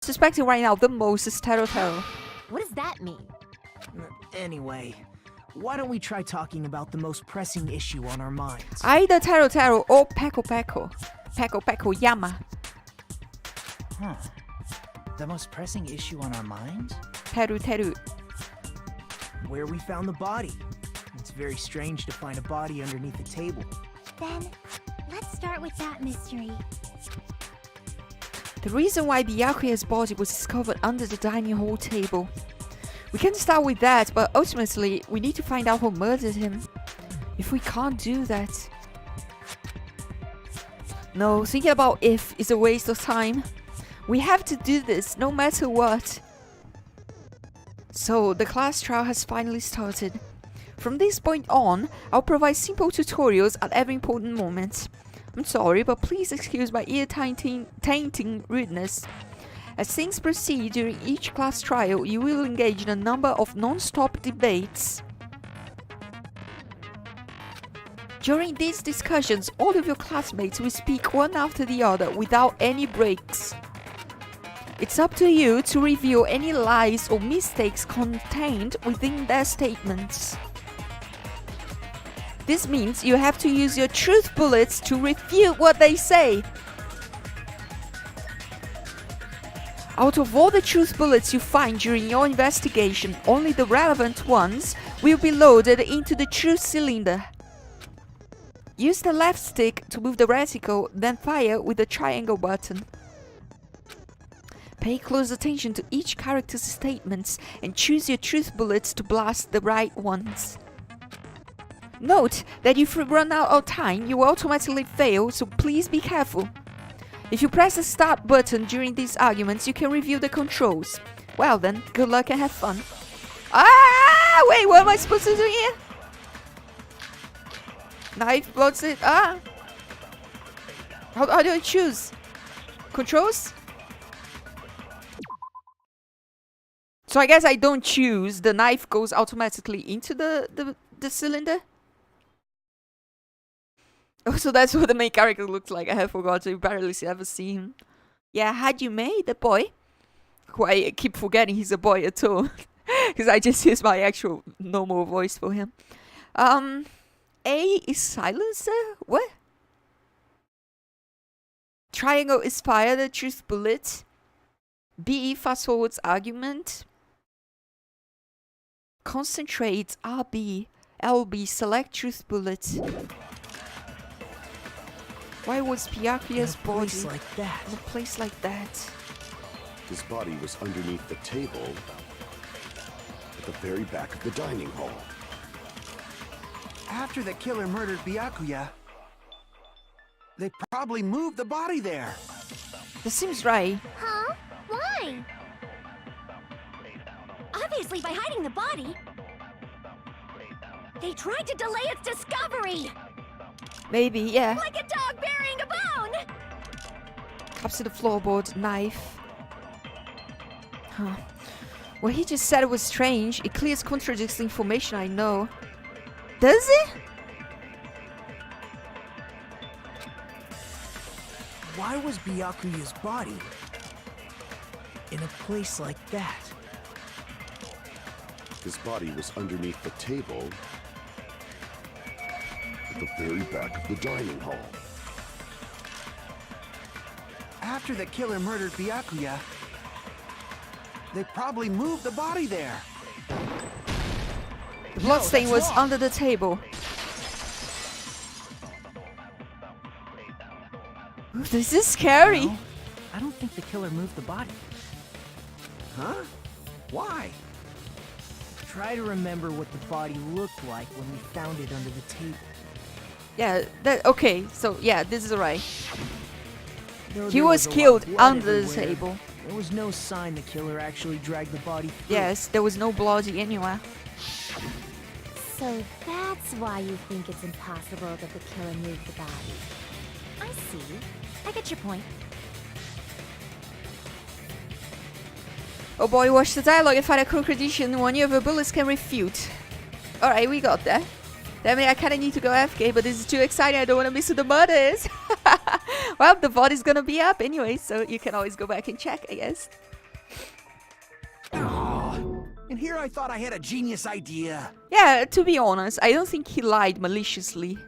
suspecting right now the most is Taro. What does that mean? Anyway, why don't we try talking about the most pressing issue on our minds? Either Taro or Peko Yama. Huh. The most pressing issue on our minds? Teru. Where we found the body. It's very strange to find a body underneath a table. Then, let's start with that mystery. The reason why Byakuya's body was discovered under the dining hall table. We can start with that, but ultimately, we need to find out who murdered him. If we can't do that... No, thinking about if is a waste of time. We have to do this, no matter what. So, the class trial has finally started. From this point on, I'll provide simple tutorials at every important moment. I'm sorry, but please excuse my ear-tainting rudeness. As things proceed during each class trial, you will engage in a number of non-stop debates. During these discussions, all of your classmates will speak one after the other without any breaks. It's up to you to reveal any lies or mistakes contained within their statements. This means you have to use your truth bullets to refute what they say. Out of all the truth bullets you find during your investigation, only the relevant ones will be loaded into the truth cylinder. Use the left stick to move the reticle, then fire with the triangle button. Pay close attention to each character's statements and choose your truth bullets to blast the right ones. Note that if you run out of time, you will automatically fail, so please be careful. If you press the start button during these arguments, you can review the controls. Well then, good luck and have fun. Ah! Wait, what am I supposed to do here? Knife, blocks it. Ah! How do I choose? Controls? So I guess I don't choose. The knife goes automatically into the cylinder. Oh, so that's what the main character looks like. I have forgotten. You barely ever see him. Yeah, Hajime, the boy. Who I keep forgetting he's a boy at all. Because I just use my actual normal voice for him. A is silencer? What? Triangle is fire, the truth bullet. B, fast forwards argument. Concentrate, RB. LB, select truth bullet. Why was Byakuya's body in a place like that? His body was underneath the table at the very back of the dining hall. After the killer murdered Byakuya, they probably moved the body there. This seems right. Huh? Why? Obviously by hiding the body. They tried to delay its discovery! Maybe, yeah. Like a dog burying a bone! Cups to the floorboard, knife. Huh. What he just said was strange. It clearly contradicts the information I know. Does it? Why was Byakuya's body in a place like that? His body was underneath the table at the very back of the dining hall. After the killer murdered Byakuya, they probably moved the body there. The bloodstain was under the table. Ooh, this is scary. No, I don't think the killer moved the body. Huh? Why? Try to remember what the body looked like when we found it under the table. Yeah, okay, so yeah, this is right. Though He there was a lot killed of blood under the everywhere, table. There was no sign the killer actually dragged the body through. Yes, there was no bloody anywhere. So that's why you think it's impossible that the killer moved the body. I see. I get your point. Oh boy, watch the dialogue and find a contradiction one of your bullets can refute. Alright, we got that. Damn it, I kinda need to go AFK, but this is too exciting, I don't wanna miss who the murder is. Well, the body's gonna be up anyway, so you can always go back and check, I guess. Oh, and here I thought I had a genius idea. Yeah, to be honest, I don't think he lied maliciously.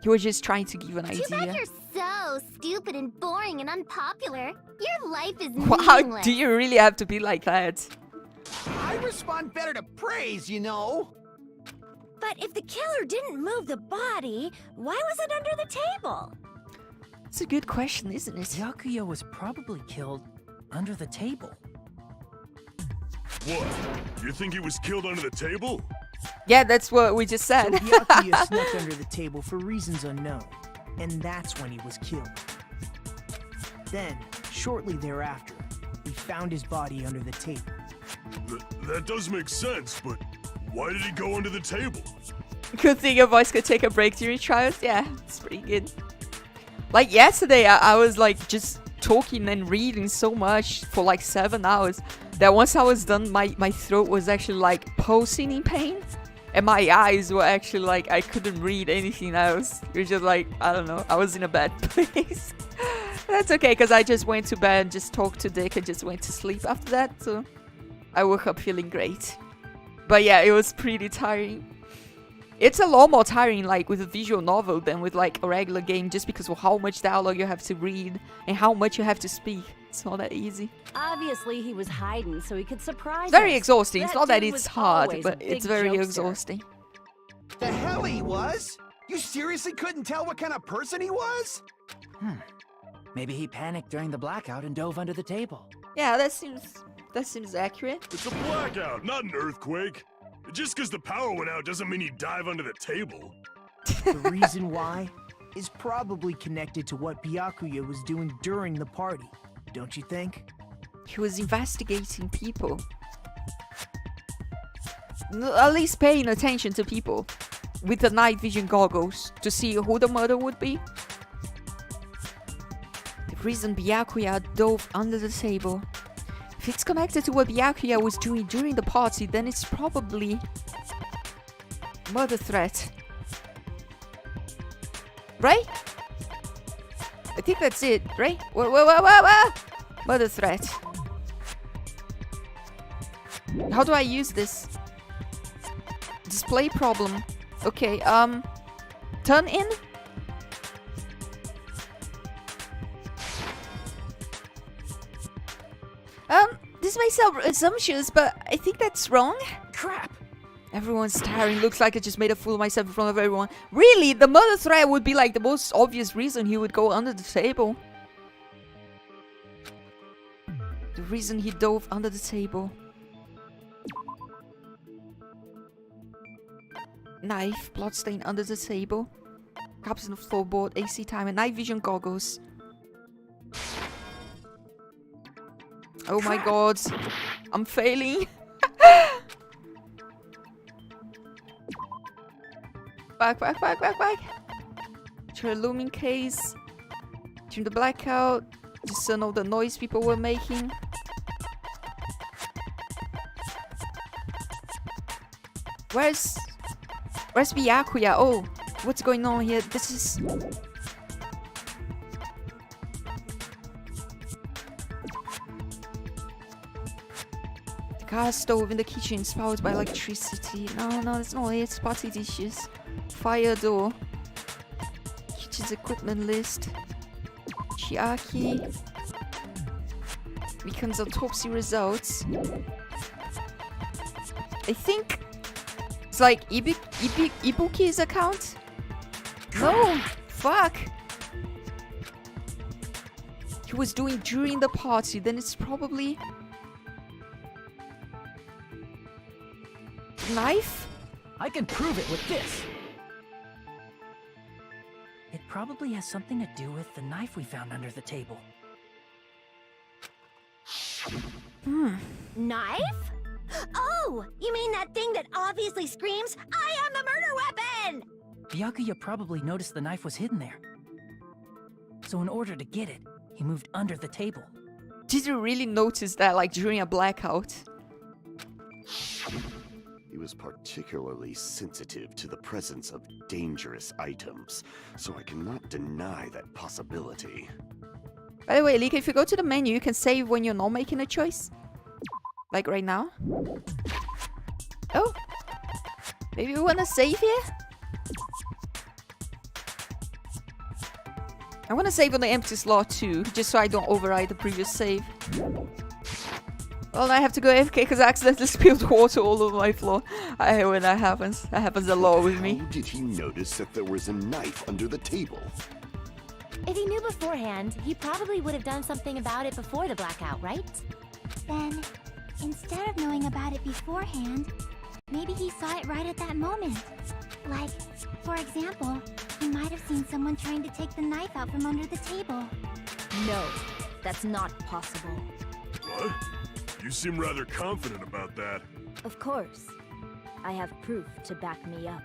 He was just trying to give an Too bad idea. you're so stupid and boring and unpopular. Your life is Wow, meaningless. do you really have to be like that? I respond better to praise, you know. But if the killer didn't move the body, why was it under the table? It's a good question, isn't it? Byakuya was probably killed under the table. What? You think he was killed under the table? Yeah, that's what we just So said. Byakuya snuck under the table for reasons unknown, and that's when he was killed. Then, shortly thereafter, we found his body under the table. That does make sense, but why did he go under the table? Good thing your voice could take a break during trials. Yeah, it's pretty good. Like yesterday, I was like just talking and reading so much for like 7 hours that once I was done, my throat was actually like pulsing in pain. And my eyes were actually like, I couldn't read anything else. It was just like, I don't know, I was in a bad place. That's okay, because I just went to bed, just talked to Dick, and just went to sleep after that. So I woke up feeling great. But yeah, it was pretty tiring. It's a lot more tiring like with a visual novel than with like a regular game, just because of how much dialogue you have to read and how much you have to speak. It's not that easy. Obviously, he was hiding so he could surprise Very us. exhausting. It's not that dude it's was hard, always a but big it's very jokester. exhausting. The hell he was? You seriously couldn't tell what kind of person he was? Maybe he panicked during the blackout and dove under the table. Yeah, that seems accurate. It's a blackout, not an earthquake. Just because the power went out doesn't mean you dive under the table. The reason why is probably connected to what Byakuya was doing during the party, don't you think? He was investigating people. At least paying attention to people with the night vision goggles to see who the murder would be. The reason Byakuya dove under the table. If it's connected to what Byakuya was doing during the party, then it's probably murder threat. Right? I think that's it, right? Whoa. Murder threat. How do I use this? Display problem. Okay, turn in? This may sound assumptuous, but I think that's wrong. Crap! Everyone's staring. Looks like I just made a fool of myself in front of everyone. Really? The murder threat would be like the most obvious reason he would go under the table. The reason he dove under the table. Knife, bloodstain under the table. Cups on the floorboard, AC timer, night vision goggles. Oh my god. I'm failing. Back. To a looming case. During the blackout. Discern all the noise people were making. Where's Byakuya? Oh, what's going on here? This is... The gas stove in the kitchen is powered by electricity. No, that's not it. Spotty dishes. Fire door. Kitchen's equipment list. Chiaki. Becomes autopsy results. I think it's like Ibuki's account? No! Fuck! He was doing during the party, then it's probably... Knife? I can prove it with this. It probably has something to do with the knife we found under the table. Knife? Oh, you mean that thing that obviously screams, I am the murder weapon! Byakuya probably noticed the knife was hidden there. So in order to get it, he moved under the table. Did you really notice that, like, during a blackout? He was particularly sensitive to the presence of dangerous items, so I cannot deny that possibility. By the way, Lika, if you go to the menu, you can save when you're not making a choice. Like right now. Oh. Maybe we wanna save here? I wanna save on the empty slot too, just so I don't override the previous save. Well, I have to go AFK because I accidentally spilled water all over my floor. I hate when that happens. That happens a lot with me. How did he notice that there was a knife under the table? If he knew beforehand, he probably would have done something about it before the blackout, right? Then, instead of knowing about it beforehand, maybe he saw it right at that moment. Like, for example, he might have seen someone trying to take the knife out from under the table. No, that's not possible. What? You seem rather confident about that. Of course. I have proof to back me up.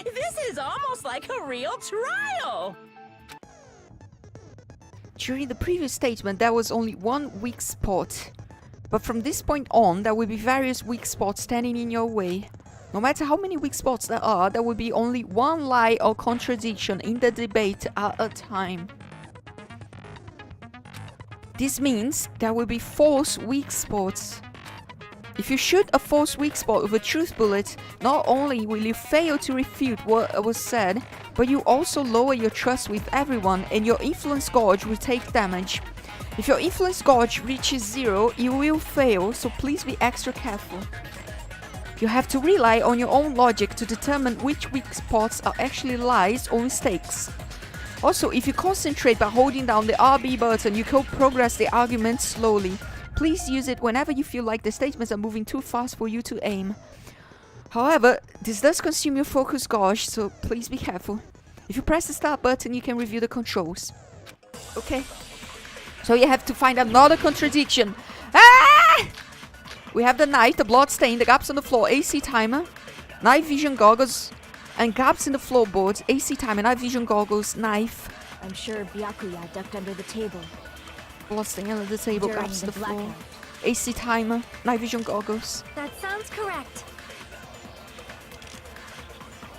This is almost like a real trial! During the previous statement, there was only one weak spot. But from this point on, there will be various weak spots standing in your way. No matter how many weak spots there will be only one lie or contradiction in the debate at a time. This means there will be false weak spots. If you shoot a false weak spot with a truth bullet, not only will you fail to refute what was said, but you also lower your trust with everyone and your influence gauge will take damage. If your influence gauge reaches 0, you will fail, so please be extra careful. You have to rely on your own logic to determine which weak spots are actually lies or mistakes. Also, if you concentrate by holding down the RB button, you can progress the argument slowly. Please use it whenever you feel like the statements are moving too fast for you to aim. However, this does consume your focus gauge, so please be careful. If you press the start button, you can review the controls. Okay. So you have to find another contradiction. Ah! We have the knife, the blood stain, the gaps on the floor, AC timer, night vision goggles, and gaps in the floorboards, AC timer, night vision goggles, knife. I'm sure Byakuya ducked under the table. Blood stain under the table, During gaps in the the floor, blackout. AC timer, night vision goggles. That sounds correct.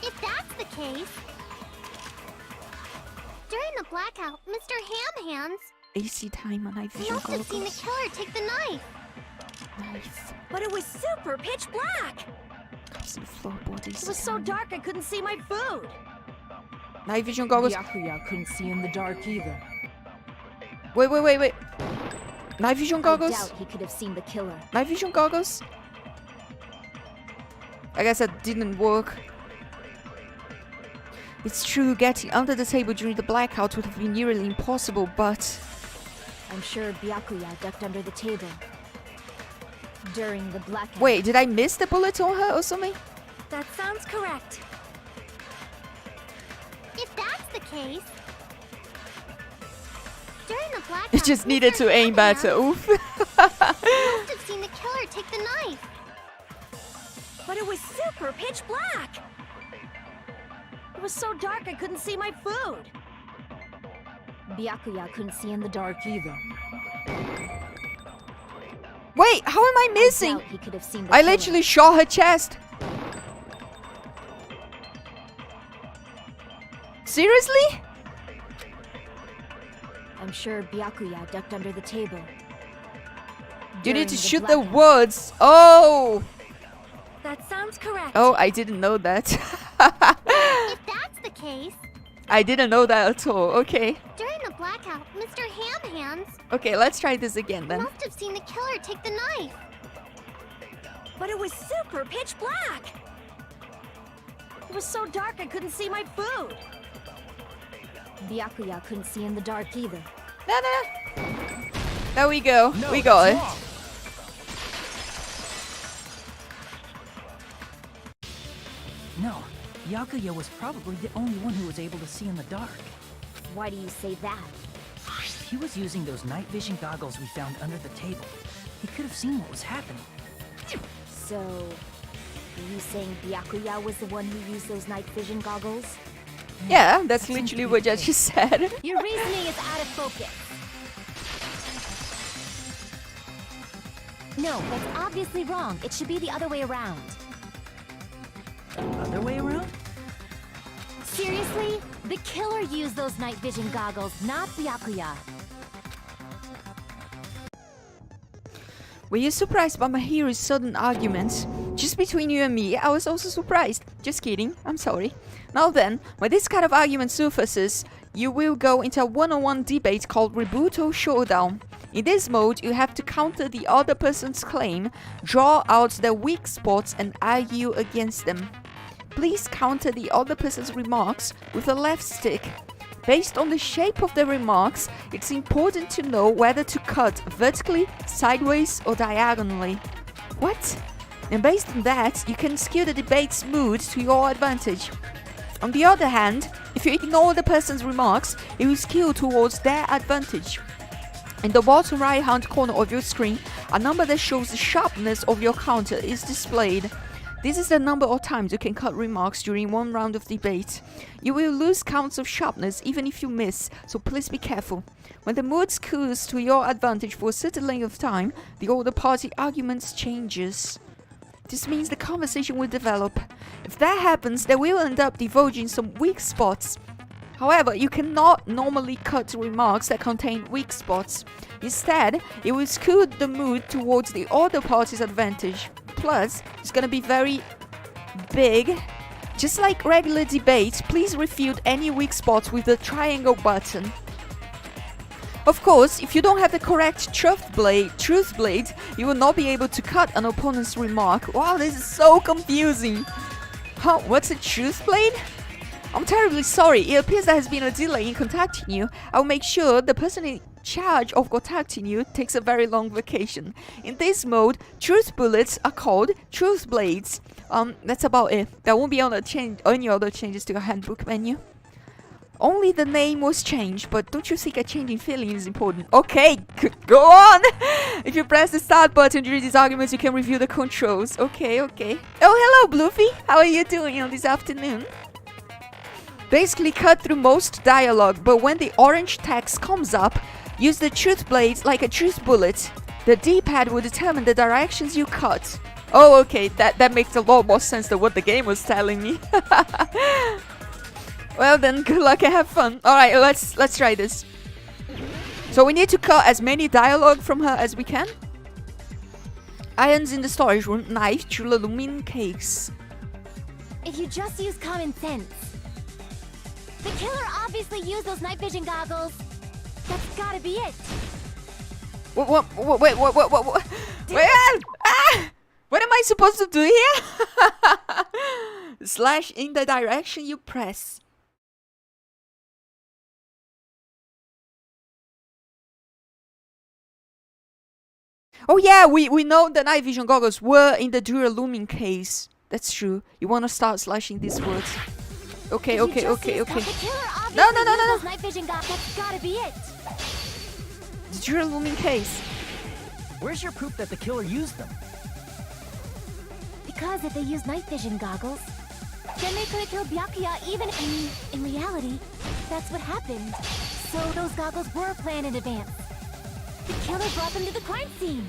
If that's the case... During the blackout, Mr. Ham Hands AC timer, night vision must have seen the goggles. killer take the knife. Knife, But it was super pitch black! gaps in the floorboard, AC It was so timer. dark I couldn't see my food. Night vision goggles. Byakuya couldn't see in the dark either. Wait. Night vision goggles? I doubt he could have seen the killer. Night vision goggles? I guess that didn't work. It's true, getting under the table during the blackout would have been nearly impossible, but... I'm sure Byakuya ducked under the table. During the blackout. Wait, did I miss the bullet on her or something? That sounds correct. If that's the case... During the blackout, You just needed to aim better, oof. must have seen the killer take the knife. But it was super pitch black! It was so dark I couldn't see my food. Byakuya couldn't see in the dark either. Wait, how am I missing? Doubt he could have seen the I killer. literally shot her chest. Seriously? I'm sure Byakuya ducked under the table. You During need to the shoot the blackout. words. Oh! That sounds correct. Oh, I didn't know that. If that's the case... I didn't know that at all. Okay. During the blackout, Mr. Ham Hands Okay, let's try this again then. must have seen the killer take the knife. But it was super pitch black! It was so dark I couldn't see my food. Byakuya couldn't see in the dark either. No. There we go. No, We got that's it. wrong. No, Byakuya was probably the only one who was able to see in the dark. Why do you say that? He was using those night vision goggles we found under the table. He could have seen what was happening. So, are you saying Byakuya was the one who used those night vision goggles? Yeah, that's literally what I just said. Your reasoning is out of focus. No, that's obviously wrong. It should be the other way around. Other way around? Seriously? The killer used those night vision goggles, not Byakuya. Were you surprised by my hero's sudden arguments? Just between you and me, I was also surprised. Just kidding, I'm sorry. Now then, when this kind of argument surfaces, you will go into a one-on-one debate called Rebuto Showdown. In this mode, you have to counter the other person's claim, draw out their weak spots and argue against them. Please counter the other person's remarks with a left stick. Based on the shape of the remarks, it's important to know whether to cut vertically, sideways or diagonally. What? And based on that, you can skew the debate's mood to your advantage. On the other hand, if you ignore the person's remarks, it will skew towards their advantage. In the bottom right hand corner of your screen, a number that shows the sharpness of your counter is displayed. This is the number of times you can cut remarks during one round of debate. You will lose counts of sharpness even if you miss, so please be careful. When the mood skews to your advantage for a certain length of time, the other party arguments changes. This means the conversation will develop. If that happens, they will end up divulging some weak spots. However, you cannot normally cut remarks that contain weak spots. Instead, it will skew the mood towards the other party's advantage. Plus, it's gonna be very big. Just like regular debate, please refute any weak spots with the triangle button. Of course, if you don't have the correct truth blade, you will not be able to cut an opponent's remark. Wow, this is so confusing. Huh, what's a truth blade? I'm terribly sorry, it appears there has been a delay in contacting you. I'll make sure the person in charge of contacting you takes a very long vacation. In this mode, truth bullets are called truth blades. That's about it. There won't be any other changes to your handbook menu. Only the name was changed, but don't you think a change in feeling is important? Okay, go on! If you press the start button during these arguments, you can review the controls. Okay. Oh, hello, Bluffy! How are you doing on this afternoon? Basically cut through most dialogue, but when the orange text comes up, use the truth blades like a truth bullet. The D-pad will determine the directions you cut. Oh, okay, that makes a lot more sense than what the game was telling me. Well then, good luck and have fun. Alright, let's try this. So we need to cut as many dialogue from her as we can. Irons in the storage room, knife, aluminum case. If you just use common sense. The killer obviously used those night vision goggles. That's gotta be it. What? Wait, what am I supposed to do here? Slash in the direction you press. Oh yeah, we know the night vision goggles were in the duralumin case. That's true. You want to start slashing these words. Okay. No. Night vision goggles. That's gotta be it. The duralumin case. Where's your proof that the killer used them? Because if they used night vision goggles, then they could have killed Byakuya even in reality. That's what happened. So those goggles were planned in advance. The killer brought them to the crime scene.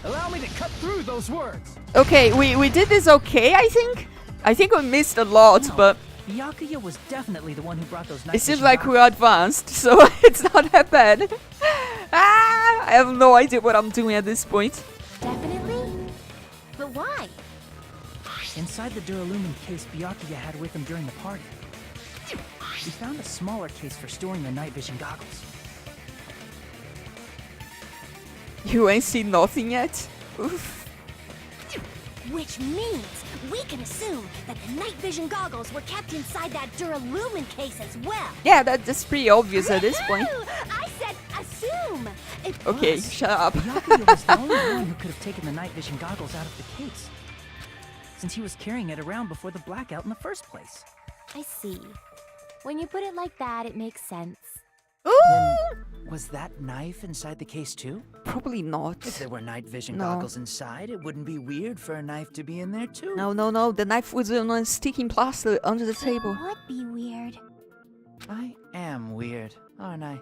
Allow me to cut through those words. Okay, we did this okay, I think. I think we missed a lot, No, but Byakuya was definitely the one who brought those night it seems vision like goggles. we're advanced, so it's not that bad. I have no idea what I'm doing at this point. Definitely? But why? Inside the duralumin case Byakuya had with him during the party, we found a smaller case for storing the night vision goggles. You ain't seen nothing yet? Oof. Which means we can assume that the night vision goggles were kept inside that duralumin case as well. Yeah, that's pretty obvious at this point. Woohoo! I said assume. Okay, Plus, shut up. Byakuya was the only one who could have taken the night vision goggles out of the case, since he was carrying it around before the blackout in the first place. I see. When you put it like that, it makes sense. Ooh! Was that knife inside the case too? Probably not. If there were night vision No. goggles inside, it wouldn't be weird for a knife to be in there too. No. The knife was on a sticking plaster under the table. Would be weird. I am weird, aren't I?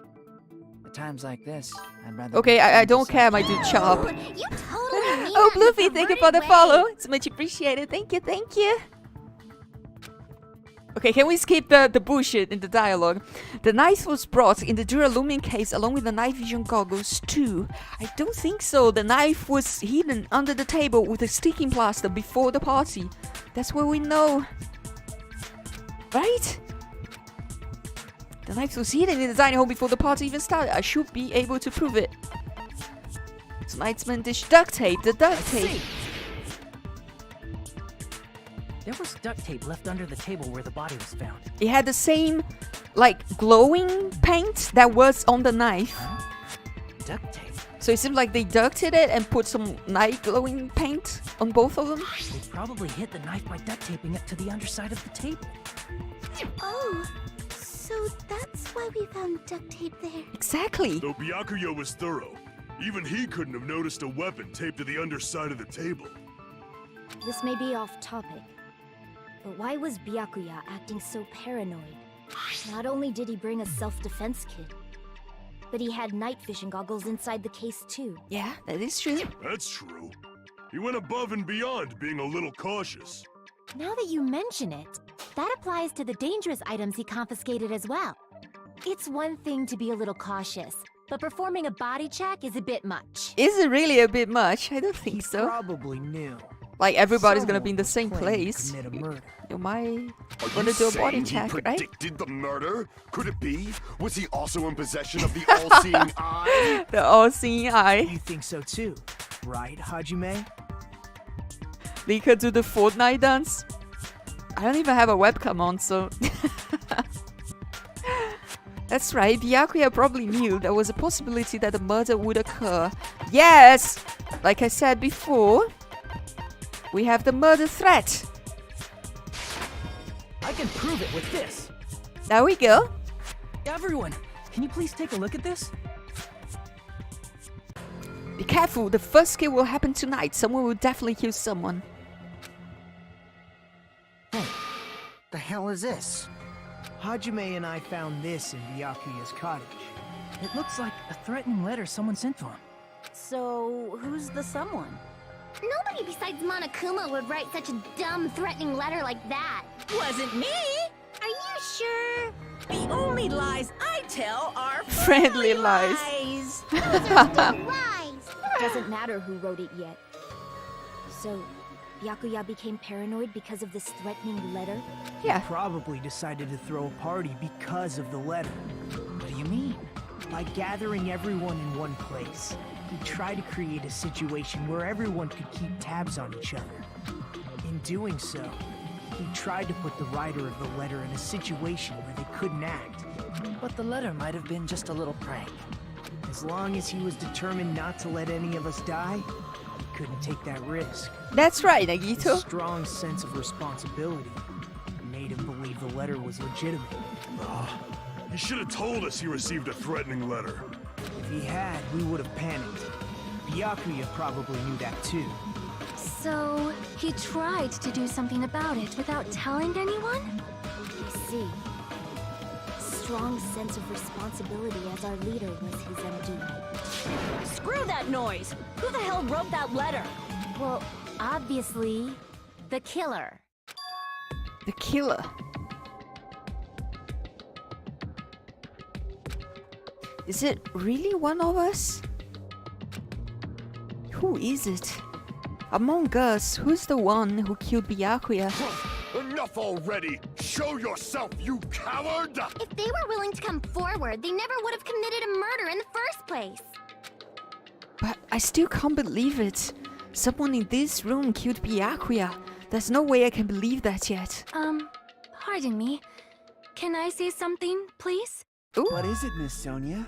At times like this, I'd rather. Okay, I don't care, my dude. Shut up. You totally mean Oh, that in a Bluffy, thank you for the perverted follow. way. It's much appreciated. Thank you. Okay, can we skip the bullshit in the dialogue? The knife was brought in the duralumin case along with the night vision goggles too. I don't think so. The knife was hidden under the table with a sticking plaster before the party. That's what we know. Right? The knife was hidden in the dining hall before the party even started. I should be able to prove it. Tonight's main dish, duct tape. The duct tape. There was duct tape left under the table where the body was found. It had the same, like, glowing paint that was on the knife. Huh? Duct tape? So it seems like they ducted it and put some night glowing paint on both of them. They probably hid the knife by duct taping it to the underside of the table. Oh, so that's why we found duct tape there. Exactly. Though Byakuya was thorough, even he couldn't have noticed a weapon taped to the underside of the table. This may be off topic, but why was Byakuya acting so paranoid? Not only did he bring a self-defense kit, but he had night vision goggles inside the case too. Yeah, that is true. That's true. He went above and beyond being a little cautious. Now that you mention it, that applies to the dangerous items he confiscated as well. It's one thing to be a little cautious, but performing a body check is a bit much. Is it really a bit much? I don't think so. Probably knew. Like everybody's gonna Someone be in the was same planning to place. commit a murder. You might Are want you to do a body saying check, he right? predicted the murder? Could it be? Was he also in possession of the all-seeing eye? The all-seeing eye. You think so too, right, Hajime? They could do the Fortnite dance. I don't even have a webcam on, so... That's right, Byakuya probably knew there was a possibility that the murder would occur. Yes! Like I said before, we have the murder threat. I can prove it with this. There we go. Everyone, can you please take a look at this? Be careful, the first kill will happen tonight. Someone will definitely kill someone. Hey, the hell is this? Hajime and I found this in Byakuya's cottage. It looks like a threatening letter someone sent to him. So, who's the someone? Nobody besides Monokuma would write such a dumb, threatening letter like that. Wasn't me! Are you sure? The only lies I tell are Friendly lies. lies. Those are still lies. Doesn't matter who wrote it yet. So, Byakuya became paranoid because of this threatening letter? Yeah. Probably decided to throw a party because of the letter. What do you mean? By gathering everyone in one place, he tried to create a situation where everyone could keep tabs on each other. In doing so, he tried to put the writer of the letter in a situation where they couldn't act. But the letter might have been just a little prank. As long as he was determined not to let any of us die, he couldn't take that risk. That's right, His Nagito. strong sense of responsibility made him believe the letter was legitimate. He should have told us he received a threatening letter. If he had, we would have panicked. Byakuya probably knew that too. So, he tried to do something about it without telling anyone? I see. Strong sense of responsibility as our leader was his MD. Screw that noise! Who the hell wrote that letter? Well, obviously, the killer. The killer. Is it really one of us? Who is it? Among us, who's the one who killed Byakuya? Enough already! Show yourself, you coward! If they were willing to come forward, they never would have committed a murder in the first place. But I still can't believe it. Someone in this room killed Byakuya. There's no way I can believe that yet. Pardon me. Can I say something, please? Ooh. What is it, Miss Sonia?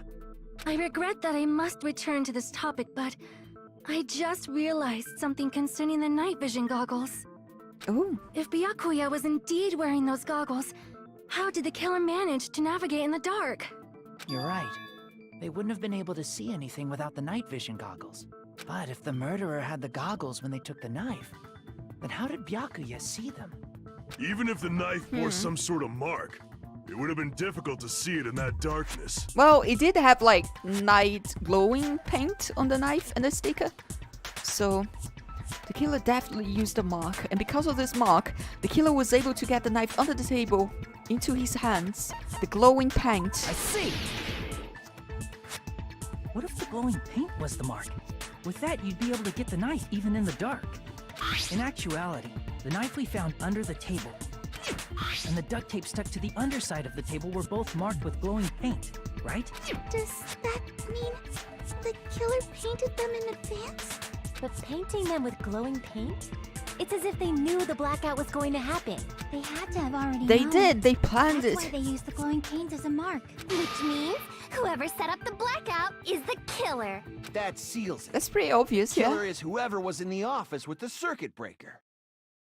I regret that I must return to this topic, but I just realized something concerning the night vision goggles. Ooh. If Byakuya was indeed wearing those goggles, how did the killer manage to navigate in the dark? You're right. They wouldn't have been able to see anything without the night vision goggles. But if the murderer had the goggles when they took the knife, then how did Byakuya see them? Even if the knife bore some sort of mark, it would have been difficult to see it in that darkness. Well, it did have like night glowing paint on the knife and the sticker. So The killer definitely used a mark, and because of this mark, the killer was able to get the knife under the table, into his hands, the glowing paint. I see! What if the glowing paint was the mark? With that, you'd be able to get the knife even in the dark. In actuality, the knife we found under the table and the duct tape stuck to the underside of the table were both marked with glowing paint, right? Does that mean the killer painted them in advance? But painting them with glowing paint? It's as if they knew the blackout was going to happen. They had to have already They known. did, they planned That's it. why they used the glowing paint as a mark. Which means whoever set up the blackout is the killer. That seals it. That's pretty obvious, Killer yeah? is whoever was in the office with the circuit breaker.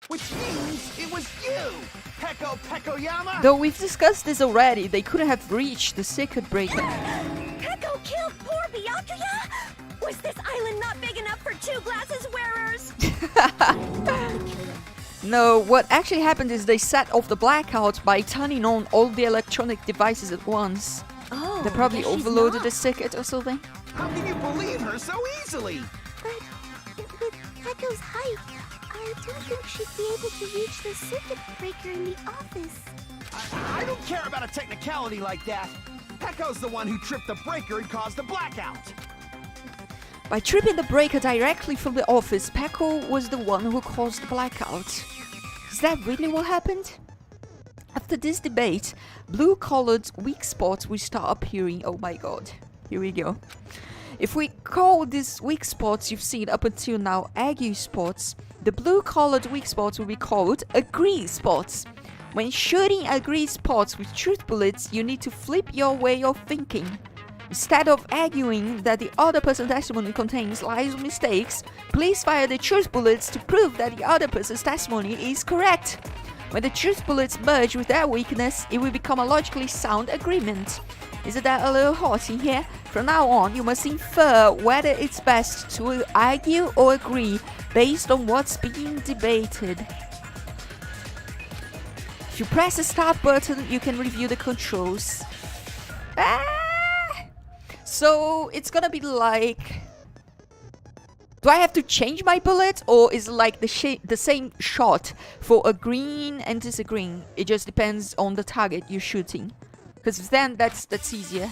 Which means it was you, Peko Pekoyama! Though we've discussed this already, they couldn't have reached the circuit breaker. Peko killed poor Byakuya? Was this island not big enough for 2 glasses wearers? No, what actually happened is they set off the blackout by turning on all the electronic devices at once. Oh, They probably guess she's overloaded not. the circuit or something. How can you believe her so easily? But with Peko's height, I don't think she'd be able to reach the circuit breaker in the office. I don't care about a technicality like that. Peko's the one who tripped the breaker and caused the blackout. By tripping the breaker directly from the office, Peko was the one who caused the blackout. Is that really what happened? After this debate, blue-colored weak spots will start appearing. Oh my god. Here we go. If we call these weak spots you've seen up until now ague spots, the blue-colored weak spots will be called agree spots. When shooting agree spots with truth bullets, you need to flip your way of thinking. Instead of arguing that the other person's testimony contains lies or mistakes, please fire the truth bullets to prove that the other person's testimony is correct. When the truth bullets merge with their weakness, it will become a logically sound agreement. Isn't that a little hot in here? From now on, you must infer whether it's best to argue or agree based on what's being debated. If you press the start button, you can review the controls. So it's gonna be like... Do I have to change my bullet, or is it like the same shot for agreeing and disagreeing? It just depends on the target you're shooting. Because then that's easier.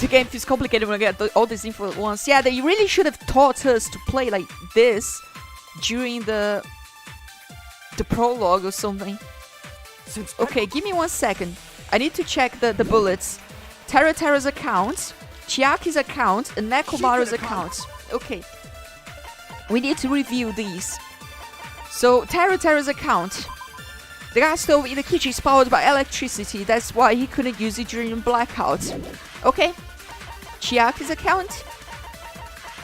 The game feels complicated when I get all this info at once. Yeah, they really should have taught us to play like this during the prologue or something. Okay, give me 1 second. I need to check the bullets. Tera's account, Chiaki's account, and Nekomaru's account. Okay. We need to review these. So, Tera's account. The gas stove in the kitchen is powered by electricity. That's why he couldn't use it during blackout. Okay. Chiaki's account.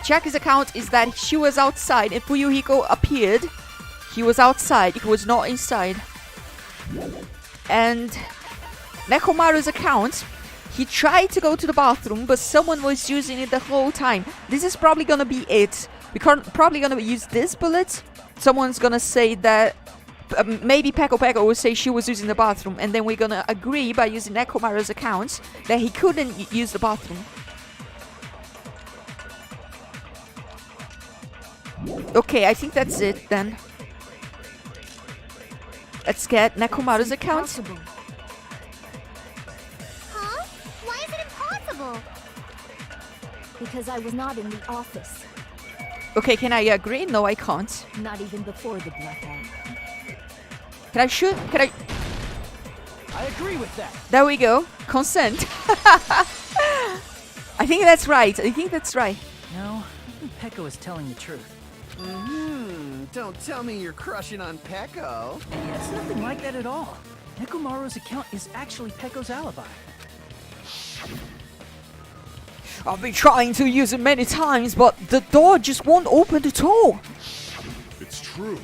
Chiaki's account is that she was outside and Fuyuhiko appeared. He was outside. He was not inside. And Nekomaru's account. He tried to go to the bathroom, but someone was using it the whole time. This is probably gonna be it. We're probably gonna use this bullet. Someone's gonna say that... maybe Peko will say she was using the bathroom, and then we're gonna agree by using Nekomaru's account that he couldn't use the bathroom. Okay, I think that's it then. Let's get Nekomaru's account. Huh? Why is it impossible? Because I was not in the office. Okay, can I agree? No, I can't. Not even before the blackout. Can I shoot? Can I... I agree with that. There we go. Consent. I think that's right. I think that's right. No, I think Peko is telling the truth. Don't tell me you're crushing on Peko. It's nothing like that at all. Nekomaru's account is actually Peko's alibi. I've been trying to use it many times, but the door just won't open at all. It's true.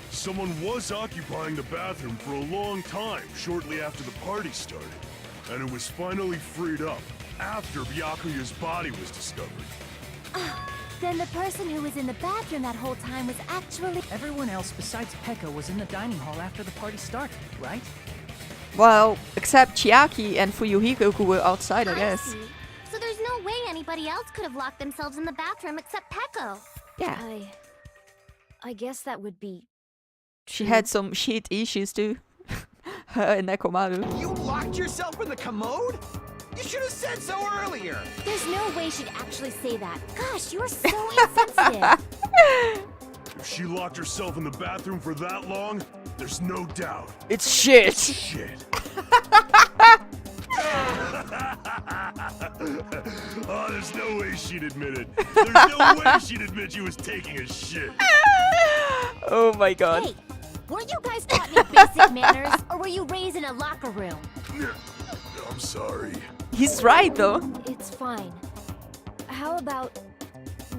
Someone was occupying the bathroom for a long time shortly after the party started. And it was finally freed up after Byakuya's body was discovered. Then the person who was in the bathroom that whole time was actually... Everyone else besides Peko was in the dining hall after the party started, right? Well, except Chiaki and Fuyuhiko, who were outside, I guess. See. So there's no way anybody else could have locked themselves in the bathroom except Peko. Yeah. I guess that would be... She had some shit issues too. Her and Nekomaru. You locked yourself in the commode? You should have said so earlier. There's no way she'd actually say that. Gosh, you are so insensitive. If she locked herself in the bathroom for that long, there's no doubt. It's shit. Shit. Oh, there's no way she'd admit it. There's no way she'd admit she was taking a shit. Oh my god. Hey, weren't you guys taught any basic manners, or were you raised in a locker room? I'm sorry. He's right though. It's fine. How about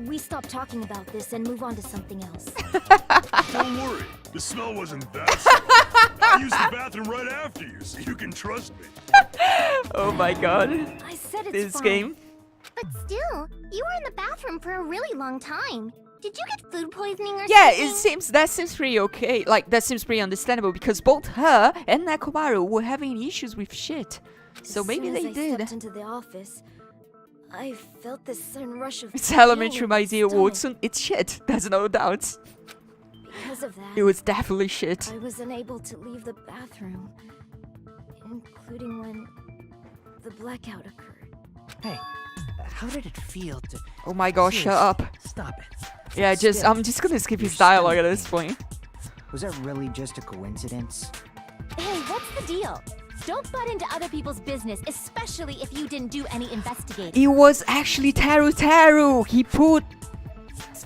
we stop talking about this and move on to something else? Don't worry. The smell wasn't that strong. I used the bathroom right after you, so you can trust me. Oh my god. I said it's This fine. game. But still, you were in the bathroom for a really long time. Did you get food poisoning or Yeah, something? that seems pretty okay. Like, that seems pretty understandable because both her and Nekomaru were having issues with shit. So maybe as soon they as I did. stepped into the office, I felt this sudden rush of It's pain elementary, in my dear stomach. Watson. It's shit. There's no doubt. Because of that, It was definitely shit. I was unable to leave the bathroom, including when the blackout occurred. Hey, how did it feel to... Oh my gosh, shut Seriously, up. Stop it. Yeah, Still, I'm just gonna skip his your dialogue at stomach this point. Was that really just a coincidence? Hey, what's the deal? Don't butt into other people's business, especially if you didn't do any investigating. It was actually Teru. He put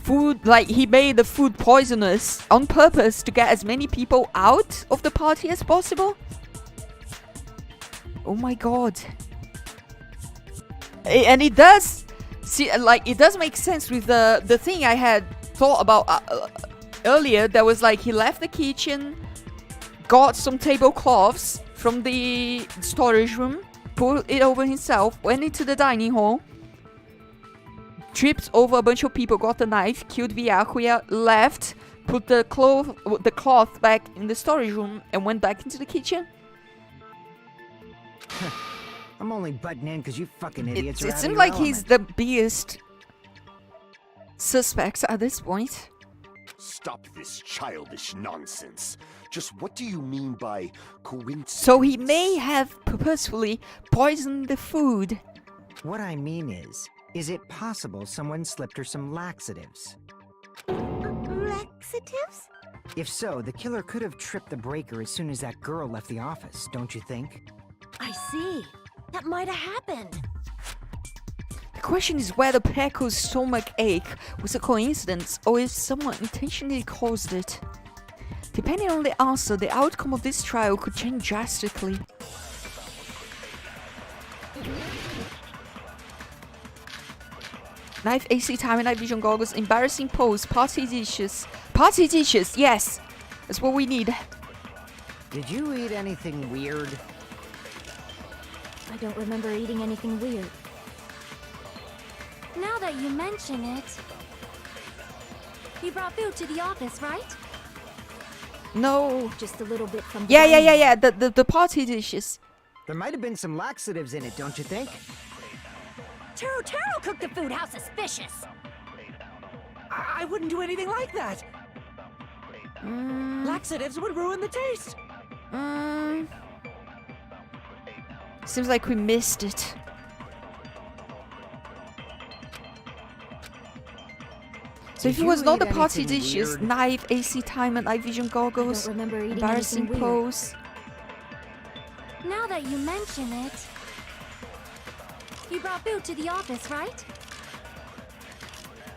food, like, he made the food poisonous on purpose to get as many people out of the party as possible. Oh my god. And it does, see, like, it does make sense with the thing I had thought about earlier. That was like, he left the kitchen, got some tablecloths from the storage room, put it over himself, went into the dining hall, tripped over a bunch of people, got the knife, killed Byakuya, left, put the cloth back in the storage room, and went back into the kitchen. I'm only butting in because you fucking idiots are It out of seems your like he's element. the biggest suspect at this point. Stop this childish nonsense. Just what do you mean by coincidence? So he may have purposefully poisoned the food. What I mean is it possible someone slipped her some laxatives? Laxatives? If so, the killer could have tripped the breaker as soon as that girl left the office, don't you think? I see. That might have happened. The question is whether Pecco's stomach ache was a coincidence or if someone intentionally caused it. Depending on the answer, the outcome of this trial could change drastically. Knife, AC time, and night vision goggles, embarrassing pose, party dishes. Party dishes, yes! That's what we need. Did you eat anything weird? I don't remember eating anything weird. Now that you mention it, you brought food to the office, right? No. Just a little bit from the Yeah. The party dishes. There might have been some laxatives in it, don't you think? Taro cooked the food. How suspicious! I wouldn't do anything like that. Laxatives would ruin the taste. Seems like we missed it. So if Did it was you not the eat party anything dishes, weird? knife, AC timer, night vision goggles, I don't remember eating embarrassing anything weird. pose. Now that you mention it, you brought food to the office, right?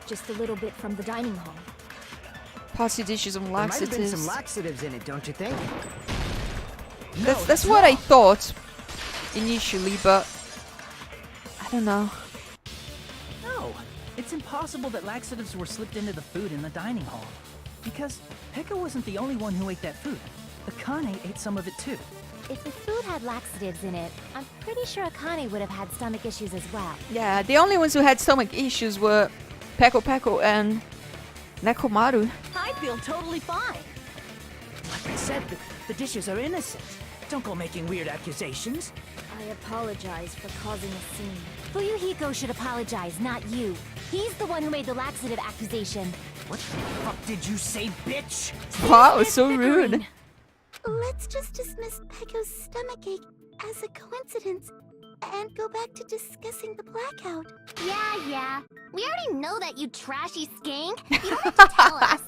Just a little bit from the dining hall. Party dishes and There might have been some laxatives. laxatives in it, don't you think? That's what I thought initially, but I don't know. No, it's impossible that laxatives were slipped into the food in the dining hall. Because Pekka wasn't the only one who ate that food. Akane ate some of it too. If the food had laxatives in it, I'm pretty sure Akane would have had stomach issues as well. Yeah, the only ones who had stomach issues were Pecco and Nekomaru. I feel totally fine. Like I said, the dishes are innocent. Don't go making weird accusations. I apologize for causing a scene. Fuyuhiko should apologize, not you. He's the one who made the laxative accusation. What the fuck did you say, bitch? Wow, so rude. Let's just dismiss Peko's stomachache as a coincidence and go back to discussing the blackout. Yeah. We already know that, you trashy skank. You don't have to tell us.